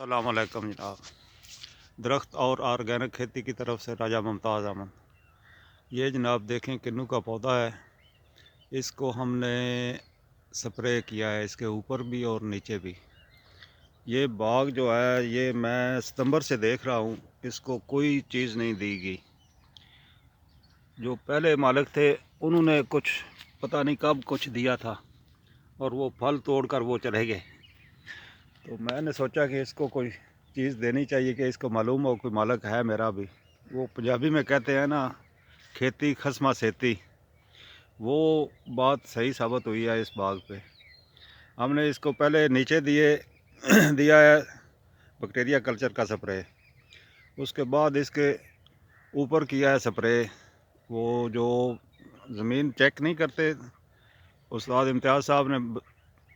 अस्सलाम वालेकुम जनाब। दरख्त और ऑर्गेनिक खेती की तरफ से राजा मुमताज़ अहमद। ये जनाब देखें किन्नू का पौधा है। इसको हमने स्प्रे किया है, इसके ऊपर भी और नीचे भी। ये बाग जो है ये मैं सितंबर से देख रहा हूँ, इसको कोई चीज़ नहीं दी गई। जो पहले मालिक थे उन्होंने कुछ पता नहीं कब कुछ दिया था और वो फल तोड़कर वो चले गए। तो मैंने सोचा कि इसको कोई चीज़ देनी चाहिए कि इसको मालूम हो कोई मालिक है मेरा भी। वो पंजाबी में कहते हैं ना, खेती खस्मा सेती, वो बात सही साबित हुई है इस बाग पे। हमने इसको पहले नीचे दिया है बैक्टीरिया कल्चर का स्प्रे। उसके बाद इसके ऊपर किया है स्प्रे। वो जो ज़मीन चेक नहीं करते, उस्ताद इम्तियाज़ साहब ने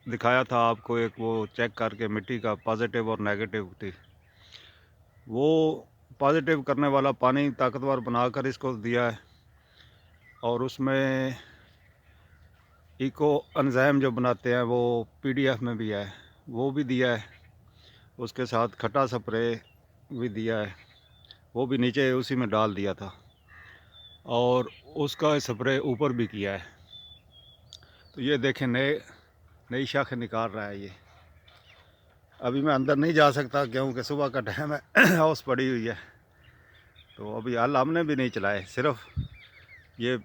दिखाया था आपको, एक वो चेक करके मिट्टी का पॉजिटिव और नेगेटिविटी, वो पॉजिटिव करने वाला पानी ताकतवर बनाकर इसको दिया है। और उसमें इको एंजाइम जो बनाते हैं वो पीडीएफ में भी है, वो भी दिया है। उसके साथ खट्टा स्प्रे भी दिया है, वो भी नीचे उसी में डाल दिया था। और उसका स्प्रे ऊपर भी किया है। तो ये देखें नई शाखें निकाल रहा है ये। अभी मैं अंदर नहीं जा सकता क्योंकि सुबह का टाइम है, हाउस पड़ी हुई है। तो अभी हाल हमने भी नहीं चलाए, सिर्फ ये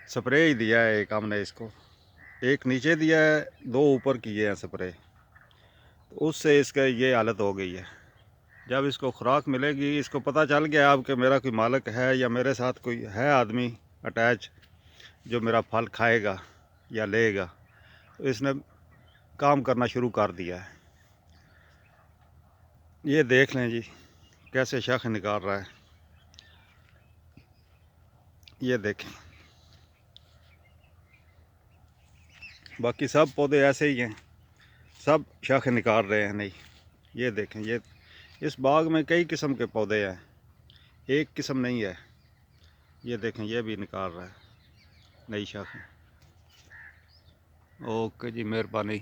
स्प्रे ही दिया है। एक हमने इसको एक नीचे दिया है, दो ऊपर किए हैं स्प्रे। तो उससे इसका ये हालत हो गई है। जब इसको खुराक मिलेगी, इसको पता चल गया अब कि मेरा कोई मालिक है या मेरे साथ कोई है आदमी अटैच जो मेरा फल खाएगा या लेगा, तो इसने काम करना शुरू कर दिया है। ये देख लें जी कैसे शख निकाल रहा है। ये देखें, बाकी सब पौधे ऐसे ही हैं, सब शख निकाल रहे हैं। नहीं, ये देखें, ये इस बाग में कई किस्म के पौधे हैं, एक किस्म नहीं है। ये देखें, ये भी निकाल रहा है नई शाखें। ओके जी, मेहरबानी।